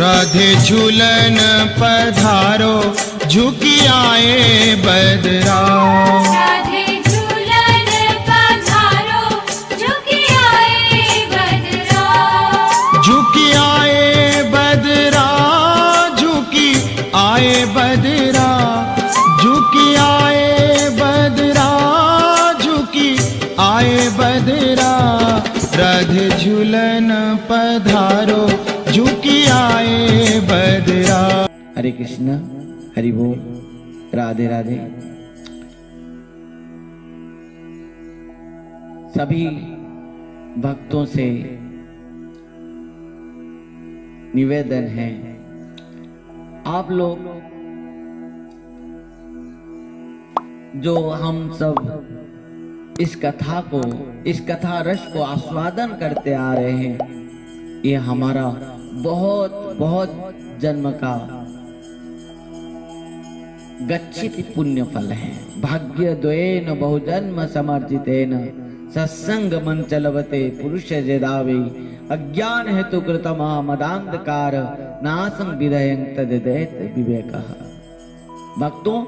राधे झूलन पधारो झुकी आए बदरा। राधे झूलन पधारो झुकी आए बदरा। झुकी आए बदरा, झुकी आए बदरा, झुकी आए बदरा, झुकी आए बदरा। राधे झूलन पधारो झुकी आए बदरा। हरे कृष्ण, हरि बोल, राधे राधे। सभी भक्तों से निवेदन है, आप लोग जो हम सब इस कथा को, इस कथा रस को आस्वादन करते आ रहे हैं, ये हमारा बहुत बहुत जन्म का गच्छित पुण्य फल है। भाग्य द्वयेन बहुजन्म समर्जितेन सत्संग मंचलवते पुरुष जेदावे अज्ञान हेतु कृतमा मदांधकार नासं विधयं तदेत विवेकः। भक्तों,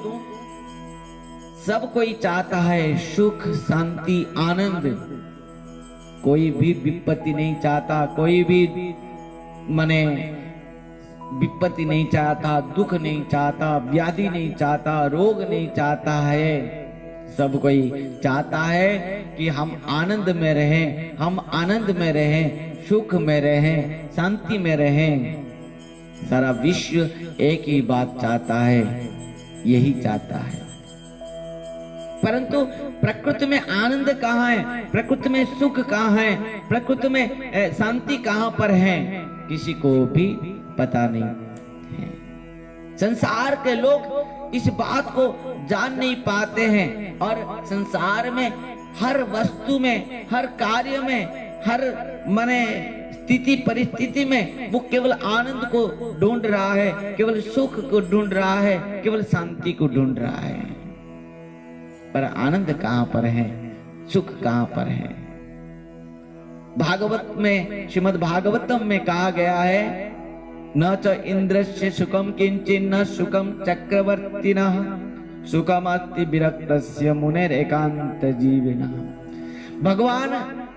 सब कोई चाहता है सुख, शांति, आनंद। कोई भी विपत्ति नहीं चाहता, कोई भी मने विपत्ति नहीं चाहता, दुख नहीं चाहता, व्याधि नहीं चाहता, रोग नहीं चाहता है। सब कोई चाहता है कि हम आनंद में रहें, हम आनंद में रहें, सुख में रहें, शांति में रहें। सारा विश्व एक ही बात चाहता है, यही चाहता है। परंतु प्रकृति में आनंद कहाँ है, प्रकृति में सुख कहाँ है, प्रकृति में शांति कहाँ पर है, किसी को भी पता नहीं है। संसार के लोग इस बात को जान नहीं पाते हैं और संसार में हर वस्तु में, हर कार्य में, हर मने स्थिति परिस्थिति में वो केवल आनंद को ढूंढ रहा है, केवल सुख को ढूंढ रहा है, केवल शांति को ढूंढ रहा है। पर आनंद कहाँ पर है, सुख कहाँ पर है? भागवत में, श्रीमद् भागवतम में कहा गया है, न च इंद्रस्य सुखम किंचिन्न सुखम चक्रवर्तिनः सुखमस्ति विरक्तस्य मुनेरेकांत जीविनः। भगवान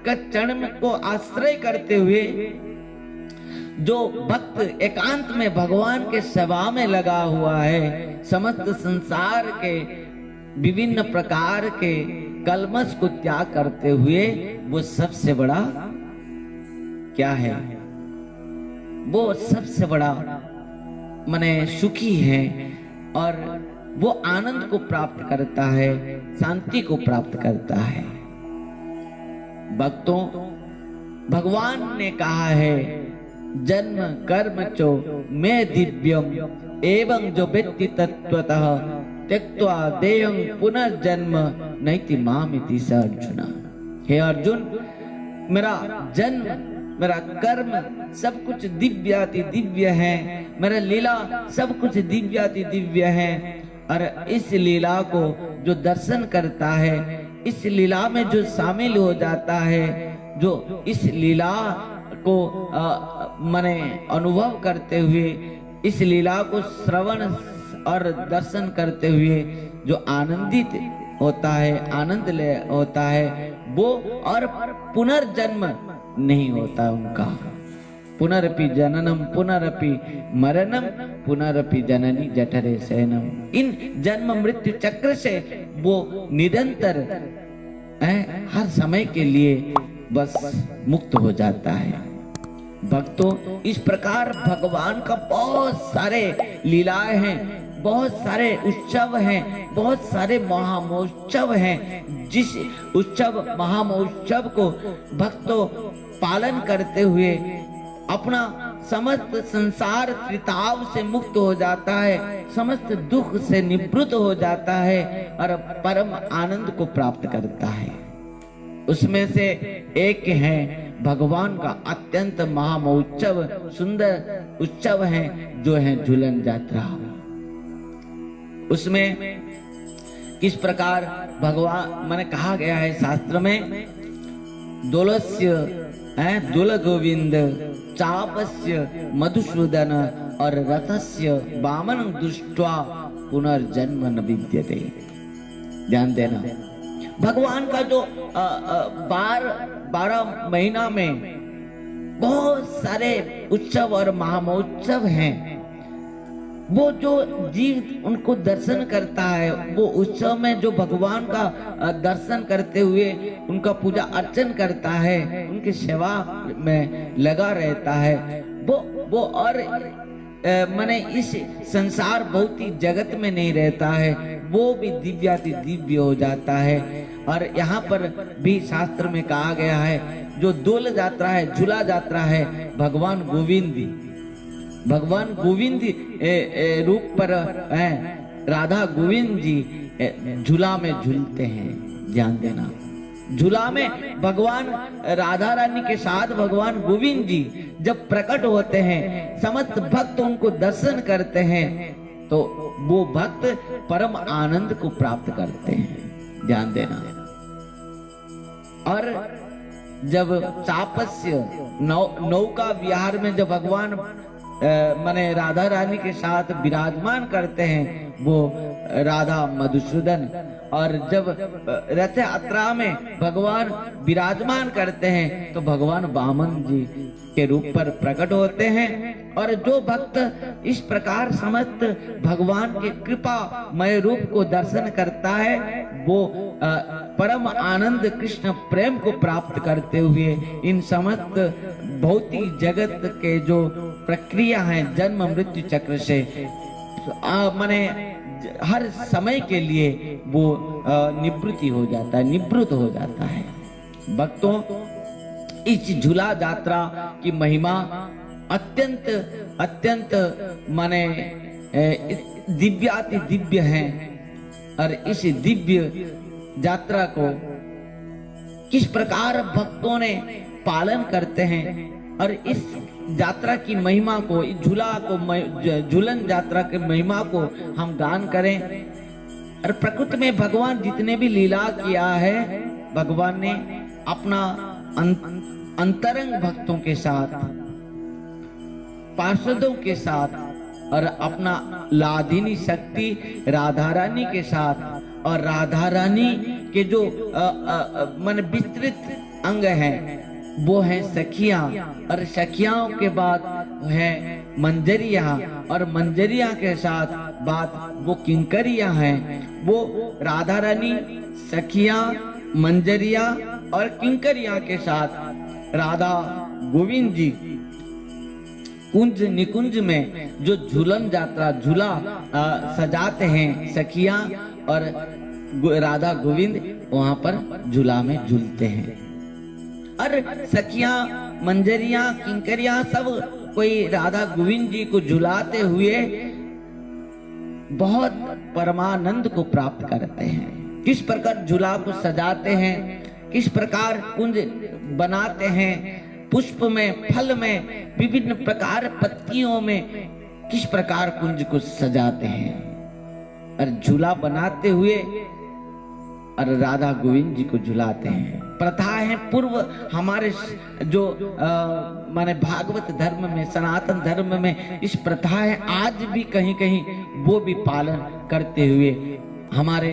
का चरण को आश्रय करते हुए जो भक्त एकांत में भगवान के सेवा में लगा हुआ है, समस्त संसार के विभिन्न प्रकार के कलमश को त्याग करते हुए वो सबसे बड़ा क्या है, वो सबसे बड़ा माने सुखी है और वो आनंद को प्राप्त करता है, शांति को प्राप्त करता है। भक्तों, भगवान ने कहा है, जन्म कर्म चो मैं दिव्यम एवं जो व्यक्ति तत्वतः त्यक्त्वा देहं पुनर्जन्म नैति मामिति स अर्जुन। हे अर्जुन, मेरा जन्म, मेरा कर्म सब कुछ दिव्याति दिव्य है, मेरा लीला सब कुछ दिव्याति दिव्य है। और इस लीला को जो दर्शन करता है, इस लीला में जो शामिल हो जाता है, जो इस लीला को मने अनुभव करते हुए, इस लीला को श्रवण और दर्शन करते हुए जो आनंदित होता है, आनंद ले होता है, वो और पुनर्जन्म नहीं होता उनका। पुनरपि जननम पुनरपि मरणम पुनरपि जननी जठरे शयनम। इन जन्म मृत्यु चक्र से वो निरंतर हर समय के लिए बस मुक्त हो जाता है। भक्तों, इस प्रकार भगवान का बहुत सारे लीलाएं हैं, बहुत सारे उत्सव हैं, बहुत सारे महामहोत्सव हैं। जिस उत्सव महामहोत्सव को भक्तों पालन करते हुए अपना समस्त संसार त्रिताव से मुक्त हो जाता है, समस्त दुख से निवृत्त हो जाता है और परम आनंद को प्राप्त करता है। उसमें से एक है भगवान का अत्यंत महामहोत्सव, सुंदर उत्सव है जो है झूलन यात्रा। उसमें किस प्रकार भगवान मैंने कहा गया है शास्त्र में, दोलस्य दुल गोविंद चापस्य मधुसूदन और रथस्य वामन दृष्ट्वा पुनर्जन्म न विद्यते। ध्यान देना, भगवान का जो 12 महीना में बहुत सारे उत्सव और महामहोत्सव हैं, वो जो जीव उनको दर्शन करता है, वो उत्सव में जो भगवान का दर्शन करते हुए उनका पूजा अर्चन करता है, उनकी सेवा में लगा रहता है, वो और माने इस संसार भौतिक जगत में नहीं रहता है, वो भी दिव्याति दिव्य हो जाता है। और यहाँ पर भी शास्त्र में कहा गया है, जो दोल यात्रा है, झूला यात्रा है, भगवान गोविंद रूप पर राधा गोविंद जी झूला में झूलते हैं। ध्यान देना, झूला में भगवान राधा रानी के साथ भगवान गोविंद जी जब प्रकट होते हैं, समस्त भक्त उनको दर्शन करते हैं, तो वो भक्त परम आनंद को प्राप्त करते हैं। ध्यान देना। और जब चापस्य नौका विहार में जब भगवान माने राधा रानी के साथ विराजमान करते हैं, वो राधा मधुसूदन, और जब रथ यात्रा में भगवान विराजमान करते हैं तो भगवान वामन जी के रूप पर प्रकट होते हैं। और जो भक्त इस प्रकार समस्त भगवान के कृपामय रूप को दर्शन करता है, वो परम आनंद कृष्ण प्रेम को प्राप्त करते हुए इन समस्त भौतिक जगत के जो प्रक्रिया है जन्म मृत्यु चक्र से माने हर समय के लिए वो निवृत्ति हो जाता है, निवृत्त हो जाता है। भक्तों, इस झूला यात्रा की महिमा अत्यंत अत्यंत माने दिव्याति दिव्य है। और इस दिव्य यात्रा को किस प्रकार भक्तों ने पालन करते हैं, और इस यात्रा की महिमा को, इस झूला को, झूलन यात्रा की महिमा को हम गान करें। और प्रकृति में भगवान जितने भी लीला किया है, भगवान ने अपना अंतरंग भक्तों के साथ, पार्षदों के साथ, और अपना लादिनी शक्ति राधा रानी के साथ, और राधा रानी के जो मन विस्तृत अंग हैं वो है सखियां, और सखियाओं के बाद है मंजरिया, और मंजरिया के साथ बाद वो किंकरिया हैं। वो राधा रानी, सखियां, मंजरिया और किंकरिया के साथ राधा गोविंद जी कुंज निकुंज में जो झूलन यात्रा झूला सजाते हैं, सखियां और राधा गोविंद वहां पर झूला में झूलते हैं। और सखियां, मंजरिया, किंकरिया सब कोई राधा गोविंद जी को झुलाते हुए बहुत परमानंद को प्राप्त करते हैं। किस प्रकार झूला को सजाते हैं, किस प्रकार कुंज बनाते हैं, पुष्प में, फल में, विभिन्न प्रकार पत्तियों में किस प्रकार कुंज को सजाते हैं, और झूला बनाते हुए और राधा गोविंद जी को झुलाते हैं। प्रथा है पूर्व हमारे जो माने भागवत धर्म में, सनातन धर्म में इस प्रथा है, आज भी कहीं कहीं वो भी पालन करते हुए हमारे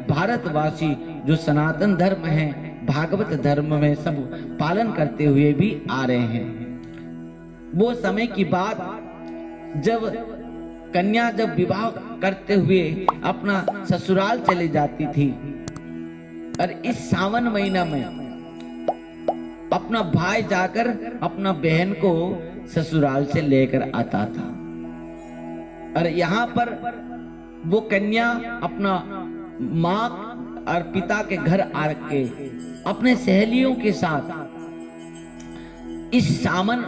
भारतवासी जो सनातन धर्म है, भागवत धर्म में सब पालन करते हुए भी आ रहे हैं। वो समय की बात जब कन्या जब विवाह करते हुए अपना ससुराल चली जाती थी, और इस सावन महीना में अपना भाई जाकर अपना बहन को ससुराल से लेकर आता था। और यहाँ पर वो कन्या अपना माँ और पिता के घर आके अपने सहेलियों के साथ इस सावन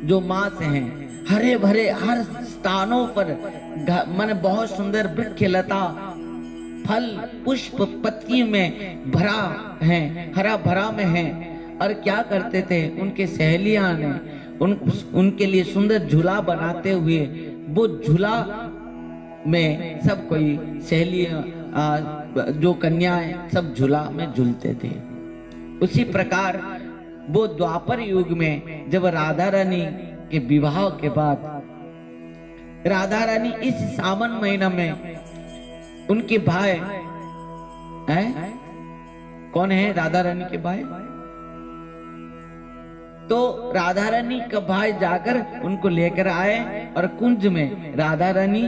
जो मास हैं, हरे भरे हर स्थानों पर मन बहुत सुंदर वृक्ष लता फल पुष्प पत्ती में भरा है, हरा भरा में है। और क्या करते थे उनके सहेलियां ने उनके लिए सुंदर झूला बनाते हुए वो झूला में सब कोई सहेलियां जो कन्याएं सब झूला में झूलते थे। उसी प्रकार वो द्वापर युग में जब राधा रानी के विवाह के बाद राधा रानी इस सावन महीना में उनके भाई हैं, कौन है राधा रानी के भाई? तो राधा रानी का भाई जाकर उनको लेकर आए और कुंज में राधा रानी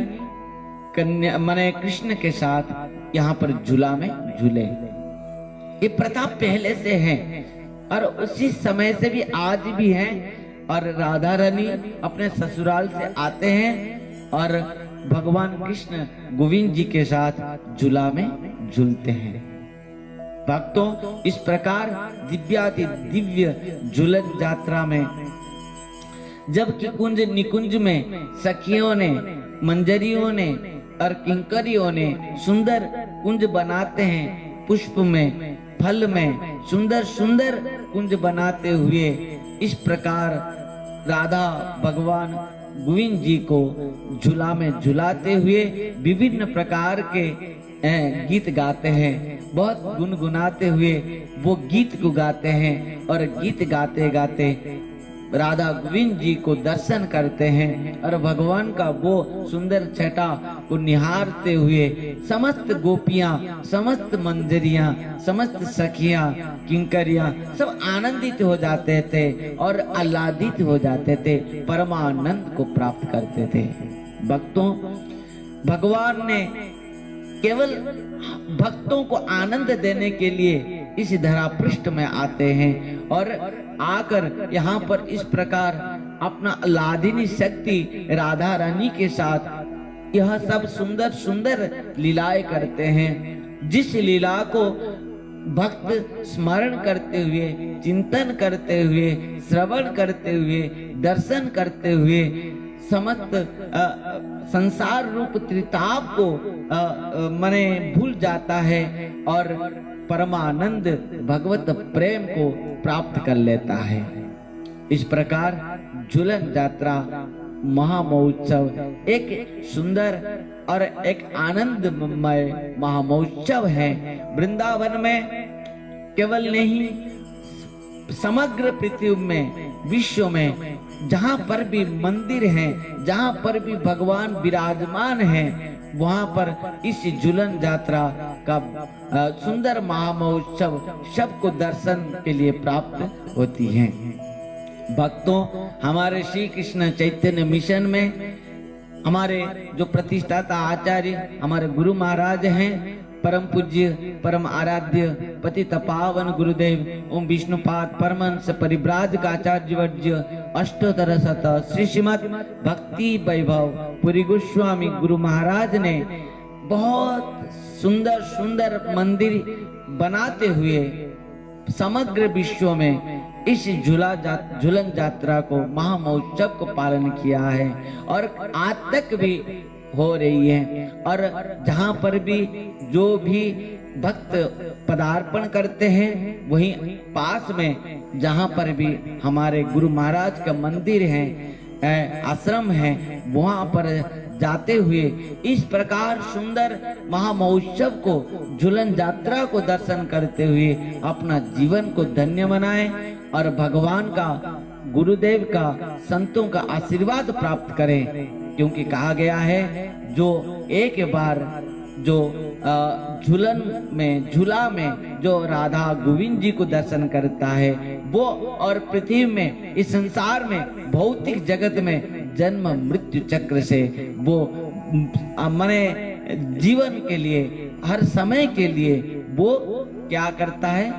कन्या माने कृष्ण के साथ यहाँ पर झूला में झूले। ये प्रथा पहले से है और उसी समय से भी आज भी है। और राधा रानी अपने ससुराल से आते हैं और भगवान कृष्ण गोविंद जी के साथ झूला में झूलते हैं। भक्तों, इस प्रकार दिव्याति दिव्य झूलन यात्रा में जबकि कुंज निकुंज में सखियों ने, मंजरियों ने और किंकरियों ने सुंदर कुंज बनाते हैं, पुष्प में, फल में सुंदर सुंदर कुंज बनाते हुए इस प्रकार राधा भगवान गोविंद जी को झूला में झुलाते हुए विभिन्न प्रकार के गीत गाते हैं, बहुत गुनगुनाते हुए वो गीत को गाते हैं और गीत गाते गाते राधा गोविंद जी को दर्शन करते हैं और भगवान का वो सुंदर छटा को निहारते हुए समस्त गोपियां, समस्त मंजरियां, समस्त सखियां, किंकरियां सब आनंदित हो जाते थे और आह्लादित हो जाते थे, परमानंद को प्राप्त करते थे। भक्तों, भगवान ने केवल भक्तों को आनंद देने के लिए इस धरा पृष्ठ में आते हैं और आकर यहाँ पर इस प्रकार अपना आह्लादिनी शक्ति राधा रानी के साथ यह सब सुंदर सुंदर लीलाएं करते हैं। जिस लीला को भक्त स्मरण करते हुए, चिंतन करते हुए, श्रवण करते हुए, दर्शन करते हुए समस्त संसार रूप त्रिताप को मने भूल जाता है और परमानंद भगवत प्रेम को प्राप्त कर लेता है। इस प्रकार झूलन यात्रा महामहोत्सव एक सुंदर और एक आनंदमय महामहोत्सव है। वृंदावन में केवल नहीं, समग्र पृथ्वी में, विश्व में जहाँ पर भी मंदिर हैं, जहाँ पर भी भगवान विराजमान हैं, वहाँ पर इस झूलन यात्रा का सुंदर महामहोत्सव सबको दर्शन के लिए प्राप्त होती है। भक्तों, हमारे श्री कृष्ण चैतन्य मिशन में हमारे जो प्रतिष्ठाता आचार्य हमारे गुरु महाराज हैं, परम पूज्य परम आराध्य पतित पावन गुरुदेव ओम विष्णुपाद परमहंस परिव्राजक आचार्य वर्ज्य अष्टोत्तर शत श्री श्रीमद भक्ति वैभव पुरी गोस्वामी गुरु महाराज ने बहुत सुंदर सुंदर मंदिर बनाते हुए समग्र विश्व में इस झूलन यात्रा को महामहोत्सव को पालन किया है और आज तक भी हो रही है। और जहाँ पर भी जो भी भक्त पदार्पण करते हैं, वहीं पास में जहाँ पर भी हमारे गुरु महाराज का मंदिर है, आश्रम है, वहाँ पर जाते हुए इस प्रकार सुंदर महामहोत्सव को, झूलन यात्रा को दर्शन करते हुए अपना जीवन को धन्य बनाएं और भगवान का, गुरुदेव का, संतों का आशीर्वाद प्राप्त करें। क्योंकि कहा गया है जो एक बार जो झूला में जो राधा गोविंद जी को दर्शन करता है वो और पृथ्वी में, इस संसार में, भौतिक जगत में जन्म मृत्यु चक्र से वो माने जीवन के लिए, हर समय के लिए वो क्या करता है,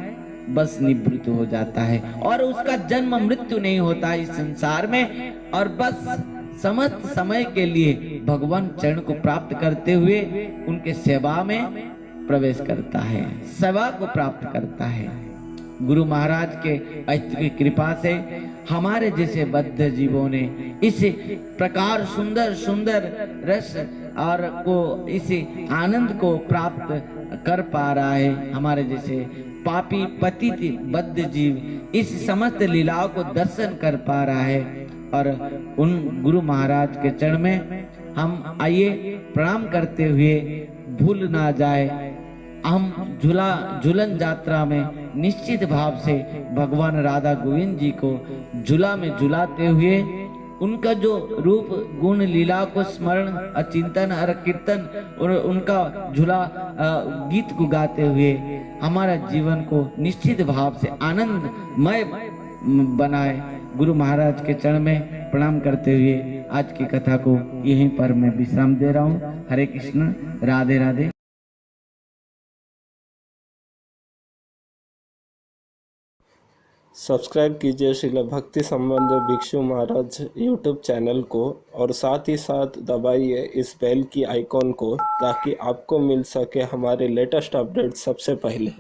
बस निवृत्त हो जाता है और उसका जन्म मृत्यु नहीं होता इस संसार में और बस समस्त समय के लिए भगवान चरण को प्राप्त करते हुए उनके सेवा में प्रवेश करता है, सेवा को प्राप्त करता है। गुरु महाराज के ऐतिहासिक कृपा से हमारे जैसे बद्ध जीवों ने इस प्रकार सुंदर सुंदर रस और को, इस आनंद को प्राप्त कर पा रहा है। हमारे जैसे पापी पतित बद्ध जीव इस समस्त लीलाओं को दर्शन कर पा रहा है और उन गुरु महाराज के चरण में हम आइए प्रणाम करते हुए भूल ना जाए, हम झूलन यात्रा में निश्चित भाव से भगवान राधा गोविंद जी को झूला में झुलाते हुए उनका जो रूप गुण लीला को स्मरण अचिंतन और कीर्तन और उनका झूला गीत को गाते हुए हमारा जीवन को निश्चित भाव से आनंदमय बनाए। गुरु महाराज के चरण में प्रणाम करते हुए आज की कथा को यहीं पर मैं विश्राम दे रहा हूँ। हरे कृष्ण, राधे राधे। सब्सक्राइब कीजिए श्रील भक्ति संबंध भिक्षु महाराज यूट्यूब चैनल को और साथ ही साथ दबाइए इस बेल की आइकॉन को ताकि आपको मिल सके हमारे लेटेस्ट अपडेट सबसे पहले।